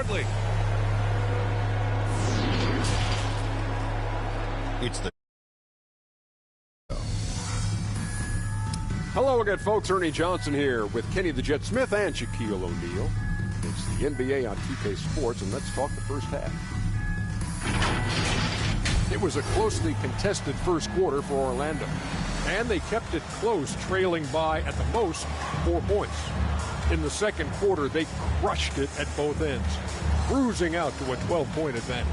shortly. It's the Hello again, folks. Ernie Johnson here with Kenny the Jet Smith and Shaquille O'Neal. It's the NBA on TK Sports, and let's talk the first half. It was a closely contested first quarter for Orlando, and they kept it close, trailing by, at the most, 4 points. In the second quarter, they crushed it at both ends, cruising out to a 12-point advantage.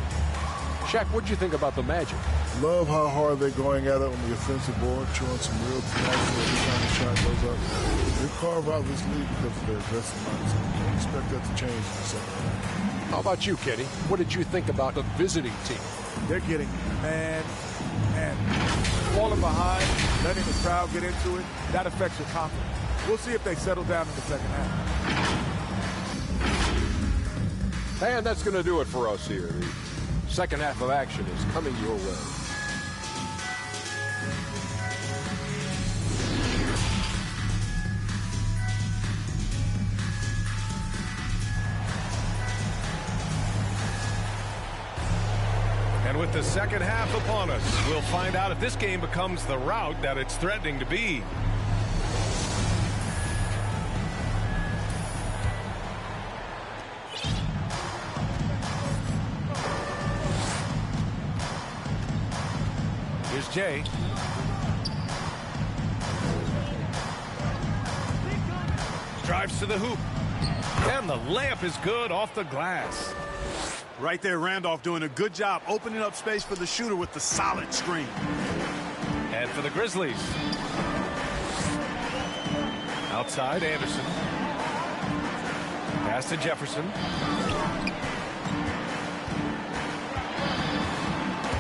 Shaq, what'd you think about the Magic? Love how hard they're going at it on the offensive board, showing some real tenacity every time the shot goes up. They carve out this lead because of their aggressive mindset. Don't expect that to change in the second half. How about you, Kenny? What did you think about the visiting team? They're getting mad and falling behind, letting the crowd get into it. That affects your confidence. We'll see if they settle down in the second half. And that's going to do it for us here. The second half of action is coming your way. And with the second half upon us, we'll find out if this game becomes the rout that it's threatening to be. Here's Jay. Drives to the hoop. And the layup is good off the glass. Right there, Randolph doing a good job opening up space for the shooter with the solid screen. And for the Grizzlies. Outside, Anderson. Pass to Jefferson.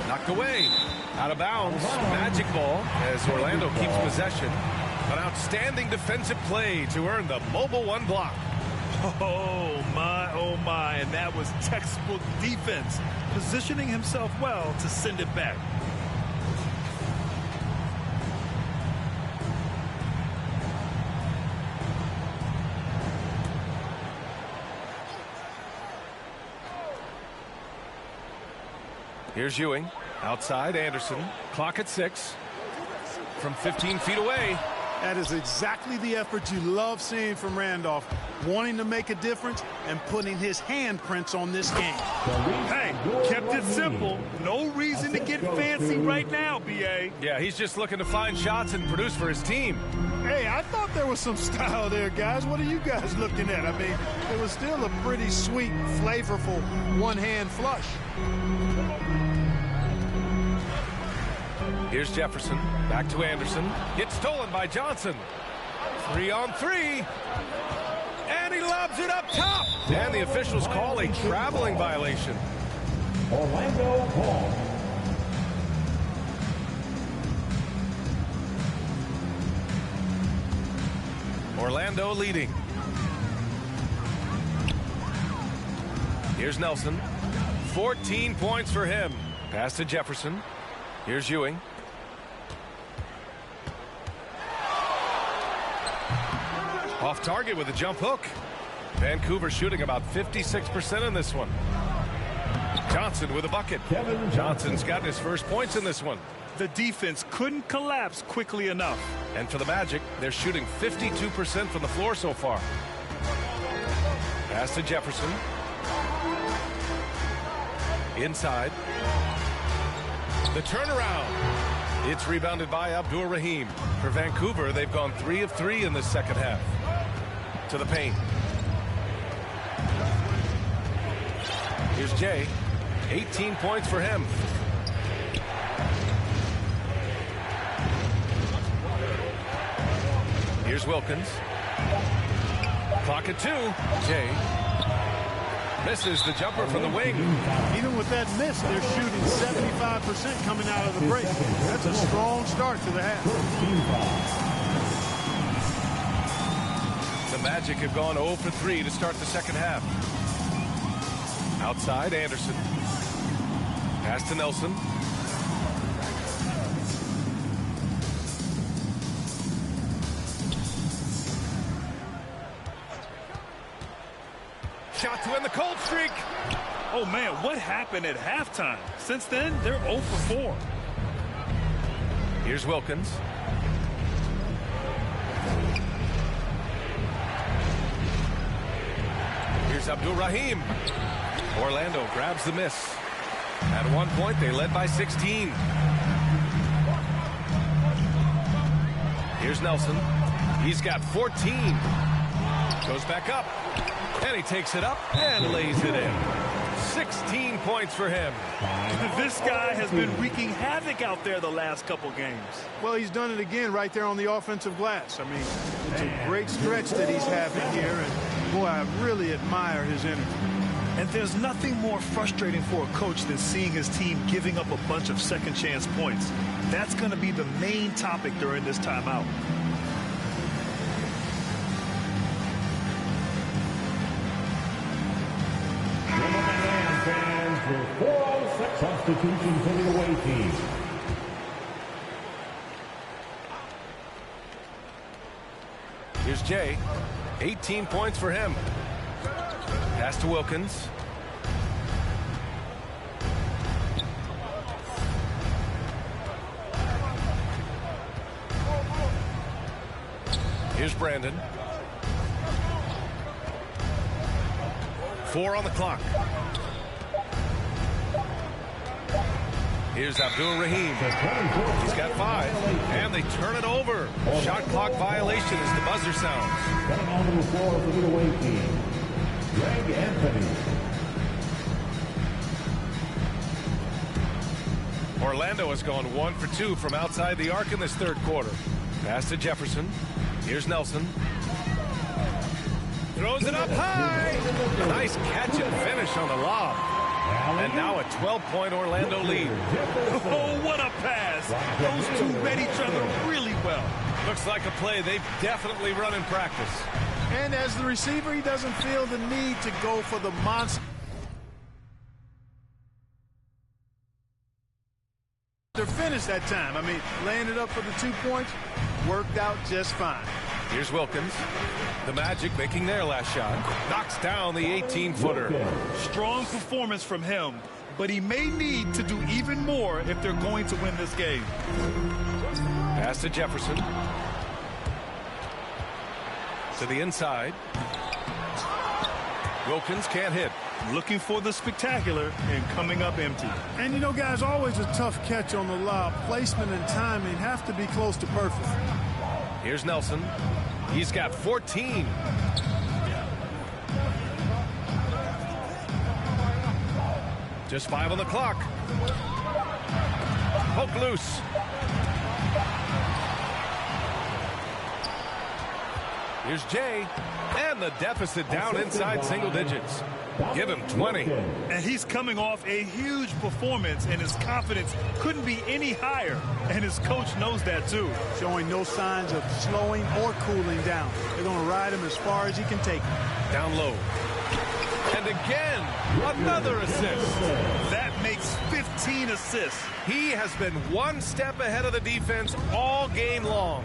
Knocked away. Out of bounds. Magic ball as Orlando keeps possession. An outstanding defensive play to earn the mobile one block. Oh my, and that was textbook defense, positioning himself well to send it back. Here's Ewing. Outside, Anderson. Clock at 6. From 15 feet away. That is exactly the effort you love seeing from Randolph, wanting to make a difference and putting his handprints on this game. Hey, kept it simple. No reason to get fancy right now, B.A. Yeah, he's just looking to find shots and produce for his team. Hey, I thought there was some style there, guys. What are you guys looking at? I mean, it was still a pretty sweet, flavorful one-hand flush. Here's Jefferson. Back to Anderson. Gets stolen by Johnson. 3-on-3. And he lobs it up top. And the officials call a traveling violation. Orlando ball. Orlando leading. Here's Nelson. 14 points for him. Pass to Jefferson. Here's Ewing. Off target with a jump hook. Vancouver shooting about 56% in this one. Johnson with a bucket. Johnson's gotten his first points in this one. The defense couldn't collapse quickly enough. And for the Magic, they're shooting 52% from the floor so far. Pass to Jefferson. Inside. The turnaround. It's rebounded by Abdur-Rahim. For Vancouver, they've gone 3 of 3 in this second half. To the paint. Here's Jay. 18 points for him. Here's Wilkins. Clock at 2. Jay misses the jumper from the wing. Even with that miss, they're shooting 75% coming out of the break. That's a strong start to the half. The Magic have gone 0 for 3 to start the second half. Outside, Anderson. Pass to Nelson. shot to end the cold streak. Oh, man, what happened at halftime? Since then, they're 0 for 4. Here's Wilkins. Here's Abdul-Rahim. Orlando grabs the miss. At one point, they led by 16. Here's Nelson. He's got 14. Goes back up. And he takes it up and lays it in. 16 points for him. This guy has been wreaking havoc out there the last couple games. Well, he's done it again right there on the offensive glass. I mean, it's a great stretch that he's having here, and boy, I really admire his energy. And there's nothing more frustrating for a coach than seeing his team giving up a bunch of second chance points. That's going to be the main topic during this timeout. With 406 substitutions for the away team. Here's Jay. 18 points for him. Pass to Wilkins. Here's Brandon. 4 on the clock. Here's Abdul-Rahim. He's got 5. And they turn it over. Shot clock violation as the buzzer sounds. Coming onto the floor for the away team, Greg Anthony. Orlando has gone 1 for 2 from outside the arc in this third quarter. Pass to Jefferson. Here's Nelson. Throws it up high. Nice catch and finish on the lob. And now a 12-point Orlando lead. Oh, what a pass. Those two read each other really well. Looks like a play they've definitely run in practice. And as the receiver, he doesn't feel the need to go for the monster finish that time. I mean, laying it up for the 2 points worked out just fine. Here's Wilkins. The Magic making their last shot. Knocks down the 18-footer. Strong performance from him, but he may need to do even more if they're going to win this game. Pass to Jefferson. To the inside. Wilkins can't hit. Looking for the spectacular and coming up empty. And you know, guys, always a tough catch on the lob. Placement and timing have to be close to perfect. Here's Nelson. He's got 14. Just 5 on the clock. Poke loose. Here's Jay. And the deficit down inside single digits. Give him 20. And he's coming off a huge performance, and his confidence couldn't be any higher. And his coach knows that, too. Showing no signs of slowing or cooling down. They're going to ride him as far as he can take him. Down low. And again, another assist. That makes 15 assists. He has been one step ahead of the defense all game long.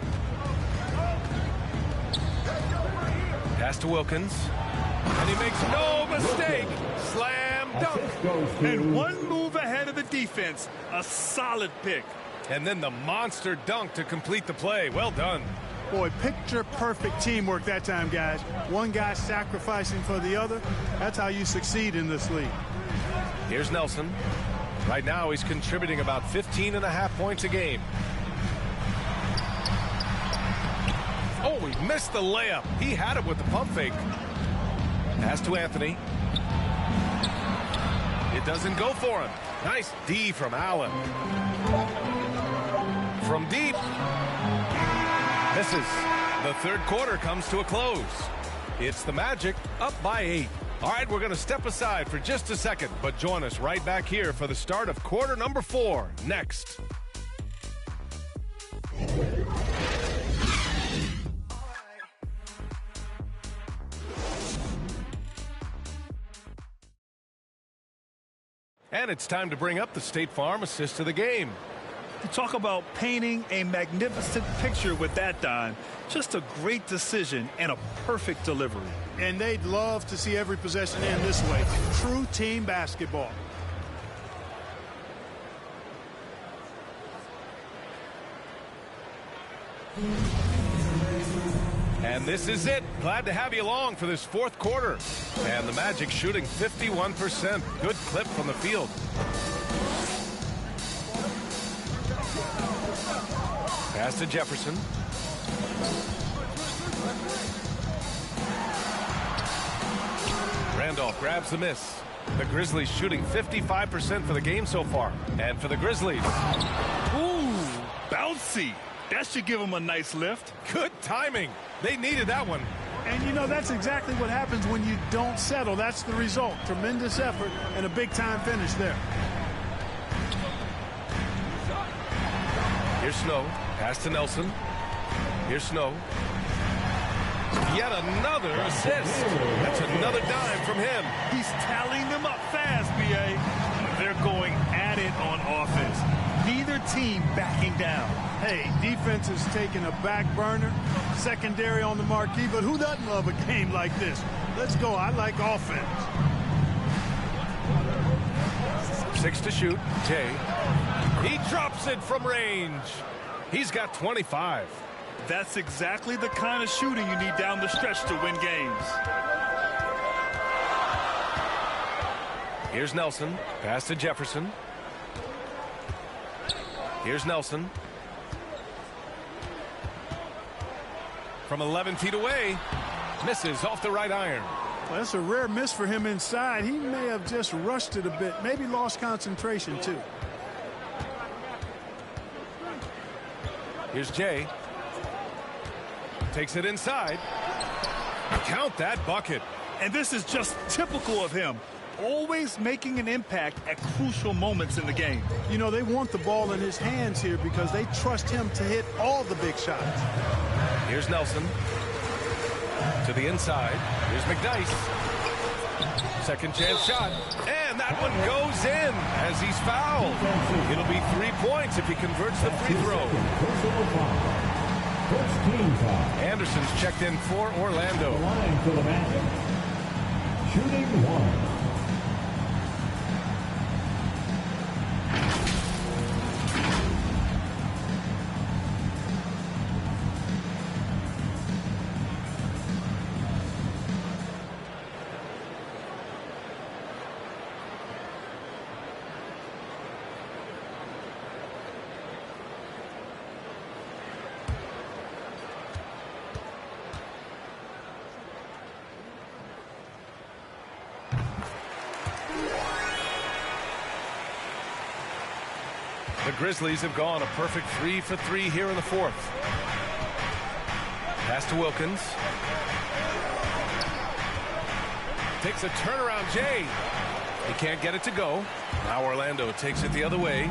Pass to Wilkins. And he makes no mistake. Slam dunk. And one move ahead of the defense. A solid pick. And then the monster dunk to complete the play. Well done. Boy, picture-perfect teamwork that time, guys. One guy sacrificing for the other. That's how you succeed in this league. Here's Nelson. Right now, he's contributing about 15.5 points a game. Oh, he missed the layup. He had it with the pump fake. Pass to Anthony. It doesn't go for him. Nice D from Allen. From deep. Misses. The third quarter comes to a close. It's the Magic up by 8. All right, we're going to step aside for just a second, but join us right back here for the start of quarter number 4 next. And it's time to bring up the State Farm assist of the game. You talk about painting a magnificent picture with that dime. Just a great decision and a perfect delivery. And they'd love to see every possession end this way. True team basketball. And this is it. Glad to have you along for this fourth quarter. And the Magic shooting 51%. Good clip from the field. Pass to Jefferson. Randolph grabs the miss. The Grizzlies shooting 55% for the game so far. And for the Grizzlies. Ooh, bouncy. That should give them a nice lift. Good timing. They needed that one. And, you know, that's exactly what happens when you don't settle. That's the result. Tremendous effort and a big-time finish there. Here's Snow. Pass to Nelson. Here's Snow. Yet another assist. That's another dime from him. He's tallying them up fast, B.A. They're going at it on offense. Neither team backing down. Hey, defense is taking a back burner, secondary on the marquee, but who doesn't love a game like this? Let's go. I like offense. 6 to shoot. Jay. He drops it from range. He's got 25. That's exactly the kind of shooting you need down the stretch to win games. Here's Nelson. Pass to Jefferson. Here's Nelson. From 11 feet away. Misses off the right iron. Well, that's a rare miss for him inside. He may have just rushed it a bit. Maybe lost concentration, too. Here's Jay. Takes it inside. Count that bucket. And this is just typical of him. Always making an impact at crucial moments in the game. You know, they want the ball in his hands here because they trust him to hit all the big shots. Here's Nelson. To the inside. Here's McDice. Second chance shot. And that one goes in as he's fouled. It'll be 3 points if he converts the free throw. Anderson's checked in for Orlando. Shooting one. The Grizzlies have gone a perfect 3 for 3 here in the fourth. Pass to Wilkins. Takes a turnaround, Jay. He can't get it to go. Now Orlando takes it the other way.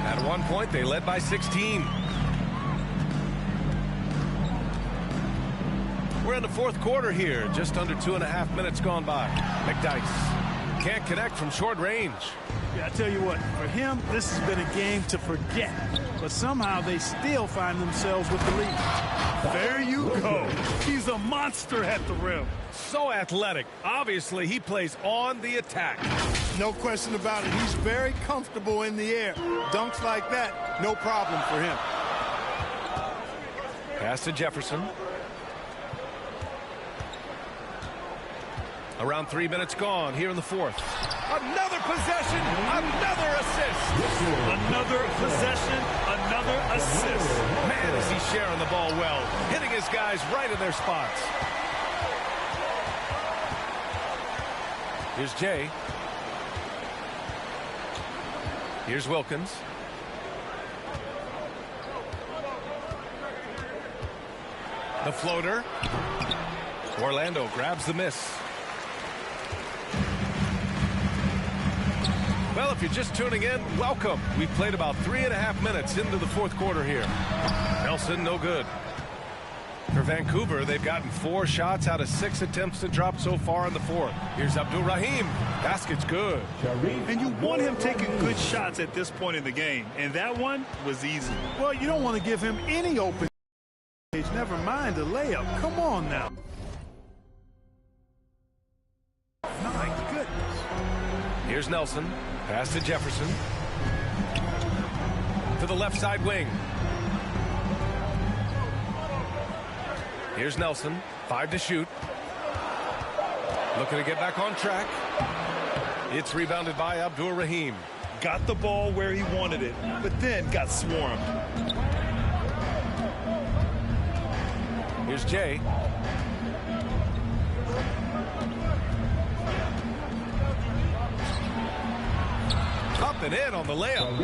At one point, they led by 16. We're in the fourth quarter here. Just under 2.5 minutes gone by. McDice can't connect from short range. Yeah, I tell you what, for him, this has been a game to forget. But somehow they still find themselves with the lead. There you go. He's a monster at the rim. So athletic. Obviously, he plays on the attack. No question about it. He's very comfortable in the air. Dunks like that, no problem for him. Pass to Jefferson. Around 3 minutes gone here in the fourth. Another possession, another assist. Another possession, another assist. Man, is he sharing the ball well, hitting his guys right in their spots. Here's Jay. Here's Wilkins. The floater. Orlando grabs the miss. Well, if you're just tuning in, welcome. We've played about 3.5 minutes into the fourth quarter here. Nelson, no good. For Vancouver, they've gotten 4 shots out of 6 attempts to drop so far in the fourth. Here's Abdul-Rahim. Basket's good. And you want him taking good shots at this point in the game. And that one was easy. Well, you don't want to give him any open. Never mind the layup. Come on now. My goodness. Here's Nelson. Pass to Jefferson. To the left side wing. Here's Nelson. 5 to shoot. Looking to get back on track. It's rebounded by Abdul-Rahim. Got the ball where he wanted it, but then got swarmed. Here's Jay. Up and in on the layup.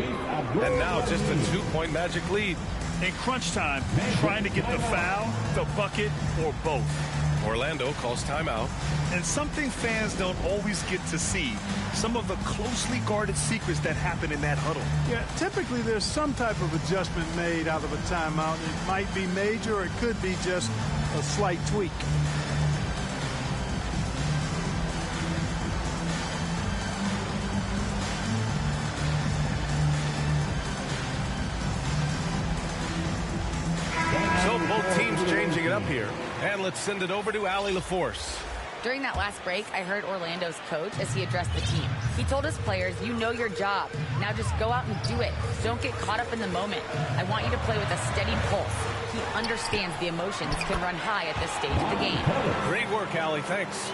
And now just a 2-point Magic lead. In crunch time, trying to get the foul, the bucket, or both. Orlando calls timeout. And something fans don't always get to see, some of the closely guarded secrets that happen in that huddle. Yeah, typically there's some type of adjustment made out of a timeout. It might be major or it could be just a slight tweak. So both teams changing it up here. And let's send it over to Allie LaForce. During that last break, I heard Orlando's coach as he addressed the team. He told his players, you know your job. Now just go out and do it. Don't get caught up in the moment. I want you to play with a steady pulse. He understands the emotions can run high at this stage of the game. Great work, Allie. Thanks.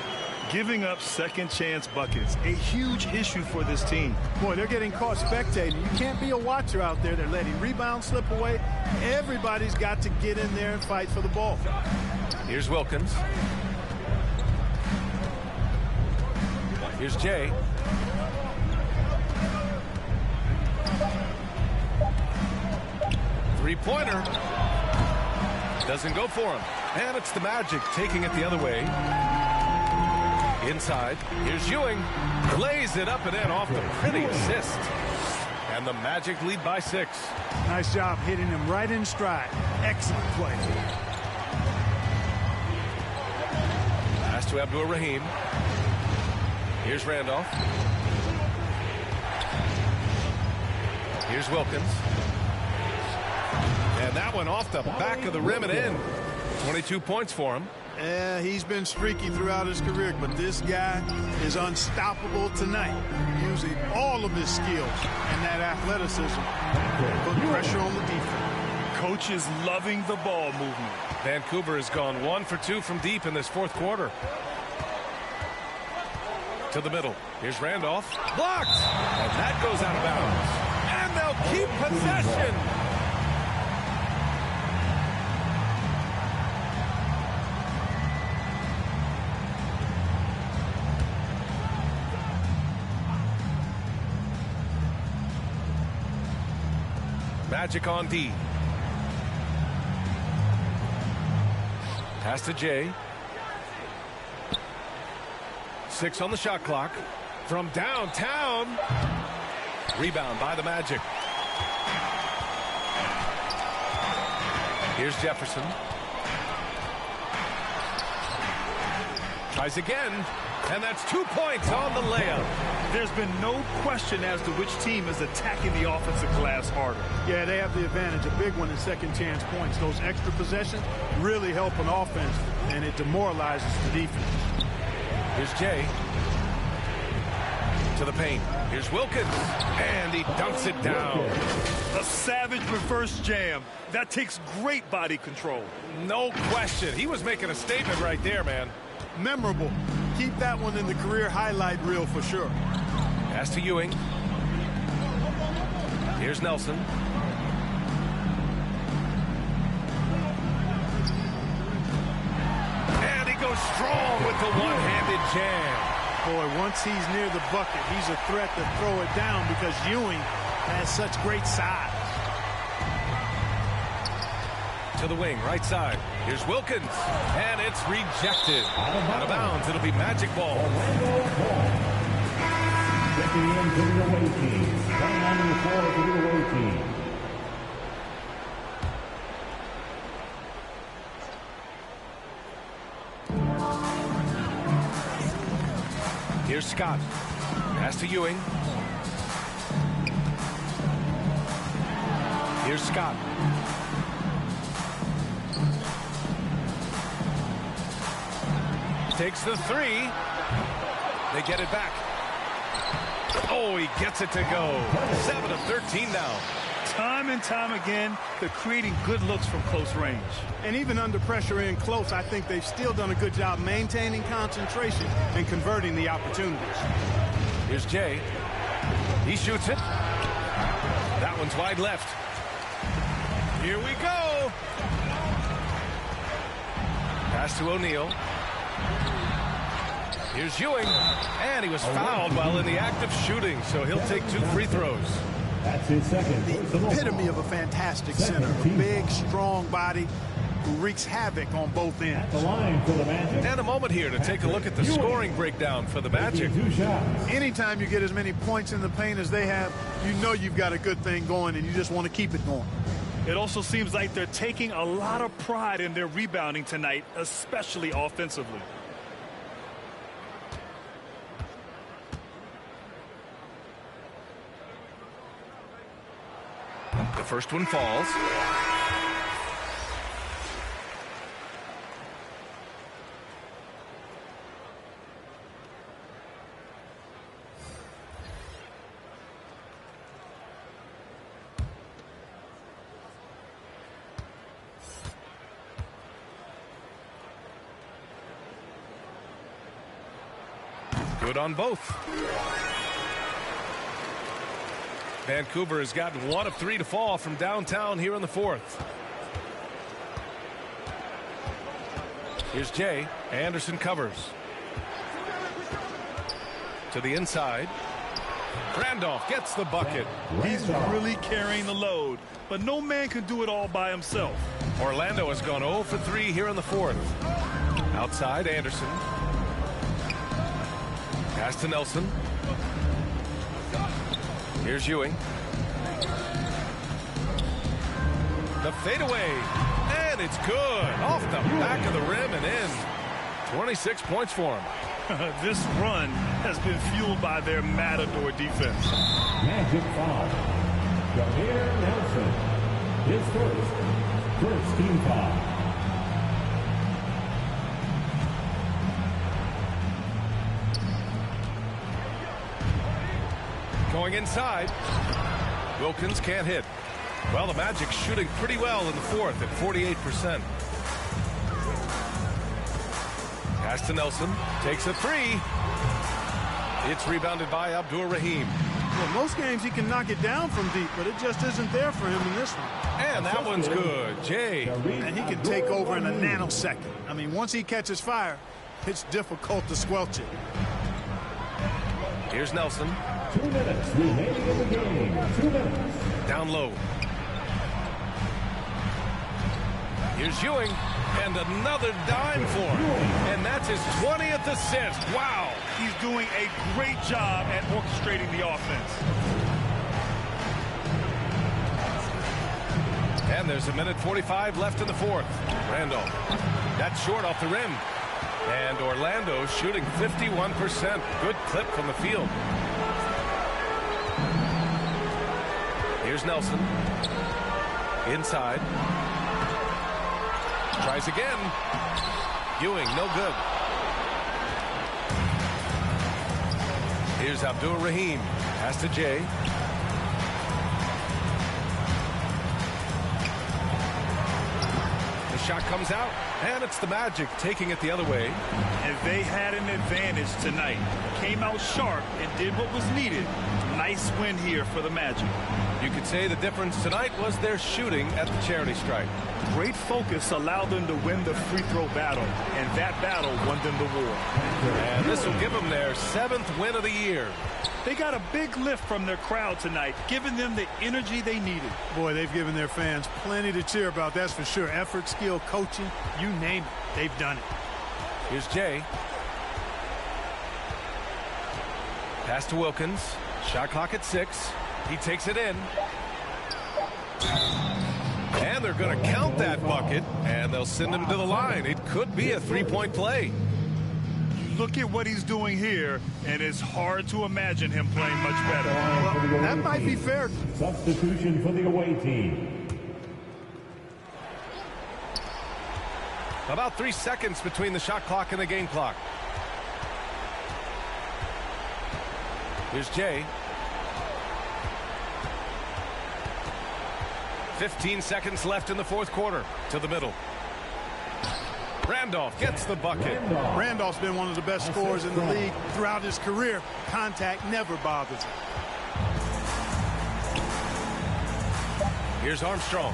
Giving up second chance buckets, a huge issue for this team. Boy, they're getting caught spectating. You can't be a watcher out there. They're letting rebounds slip away. Everybody's got to get in there and fight for the ball. Here's Wilkins. Here's Jay. Three-pointer. Doesn't go for him. And it's the Magic taking it the other way. Inside. Here's Ewing. Lays it up and in off the pretty assist. And the Magic lead by 6. Nice job hitting him right in stride. Excellent play. Pass to Abdul-Rahim. Here's Randolph. Here's Wilkins. And that one off the back of the rim and in. 22 points for him. Yeah, he's been streaky throughout his career, but this guy is unstoppable tonight, using all of his skills and that athleticism to put pressure on the defense. Coach is loving the ball movement. Vancouver has gone 1 for 2 from deep in this fourth quarter. To the middle. Here's Randolph. Blocked! And that goes out of bounds. And they'll keep possession. Magic on D. Pass to Jay. 6 on the shot clock. From downtown. Rebound by the Magic. Here's Jefferson. Tries again. And that's 2 points on the layup. There's been no question as to which team is attacking the offensive glass harder. Yeah, they have the advantage. A big one in second chance points. Those extra possessions really help an offense, and it demoralizes the defense. Here's Jay. To the paint. Here's Wilkins. And he dunks it down. A savage reverse jam. That takes great body control. No question. He was making a statement right there, man. Memorable. Keep that one in the career highlight reel for sure. Pass to Ewing. Here's Nelson. And he goes strong with the one-handed jam. Boy, once he's near the bucket, he's a threat to throw it down because Ewing has such great size. To the wing, right side. Here's Wilkins. And it's rejected. Out of bounds. It'll be Magic ball. Checking in to the away team. Coming on the floor to the away team. Here's Scott. Pass to Ewing. Here's Scott. Takes the three. They get it back. Oh, he gets it to go. 7 of 13 now. Time and time again, they're creating good looks from close range. And even under pressure in close, I think they've still done a good job maintaining concentration and converting the opportunities. Here's Jay. He shoots it. That one's wide left. Here we go. Pass to O'Neal. Here's Ewing. And he was fouled while in the act of shooting, so he'll take 2 free throws. That's his second. The epitome of a fantastic center. A big, strong body who wreaks havoc on both ends. The line for the Magic. And a moment here to take a look at the scoring breakdown for the Magic. 2 shots. Anytime you get as many points in the paint as they have, you know you've got a good thing going, and you just want to keep it going. It also seems like they're taking a lot of pride in their rebounding tonight, especially offensively. The first one falls. Good on both. Vancouver has gotten 1 of 3 to fall from downtown here in the fourth. Here's Jay. Anderson covers. To the inside. Randolph gets the bucket. He's really carrying the load, but no man can do it all by himself. Orlando has gone 0 for 3 here in the fourth. Outside, Anderson. Pass to Nelson. Here's Ewing. The fadeaway. And it's good. Off the back of the rim and in. 26 points for him. This run has been fueled by their Matador defense. Magic foul. Jameer Nelson. His first team foul. Going inside. Wilkins can't hit. Well, the Magic shooting pretty well in the fourth at 48%. Pass to Nelson. Takes a three. It's rebounded by Abdur-Rahim. Well, most games he can knock it down from deep, but it just isn't there for him in this one. And that one's good. Jay. And he can take over in a nanosecond. I mean, once he catches fire, it's difficult to squelch it. Here's Nelson. 2 minutes remaining in the game. 2 minutes. Down low. Here's Ewing. And another dime for him. And that's his 20th assist. Wow. He's doing a great job at orchestrating the offense. And there's 1:45 left in the fourth. Randolph. That's short off the rim. And Orlando shooting 51%. Good clip from the field. Here's Nelson. Inside. Tries again. Ewing, no good. Here's Abdur-Rahim. Pass to Jay. The shot comes out, and it's the Magic taking it the other way. And they had an advantage tonight. Came out sharp and did what was needed. Nice win here for the Magic. You could say the difference tonight was their shooting at the charity stripe. Great focus allowed them to win the free throw battle, and that battle won them the war. And this will give them their 7th win of the year. They got a big lift from their crowd tonight, giving them the energy they needed. Boy, they've given their fans plenty to cheer about, that's for sure. Effort, skill, coaching, you name it, they've done it. Here's Jay. Pass to Wilkins. Shot clock at 6. He takes it in. And they're going to count that bucket, and they'll send him to the line. It could be a 3-point play. look at what he's doing here, and it's hard to imagine him playing much better. Well, that might be fair. Substitution for the away team. About 3 seconds between the shot clock and the game clock. Here's Jay. 15 seconds left in the fourth quarter. To the middle. Randolph gets the bucket. Randolph's been one of the best scorers in the league throughout his career. Contact never bothers him. Here's Armstrong.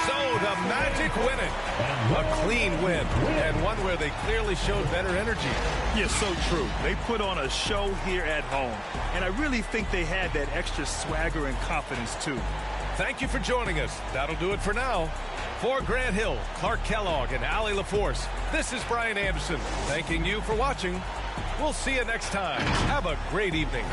So the Magic win it. A clean win, and one where they clearly showed better energy. Yeah, so true. They put on a show here at home, and I really think they had that extra swagger and confidence, too. Thank you for joining us. That'll do it for now. For Grant Hill, Clark Kellogg, and Allie LaForce, this is Brian Anderson, thanking you for watching. We'll see you next time. Have a great evening.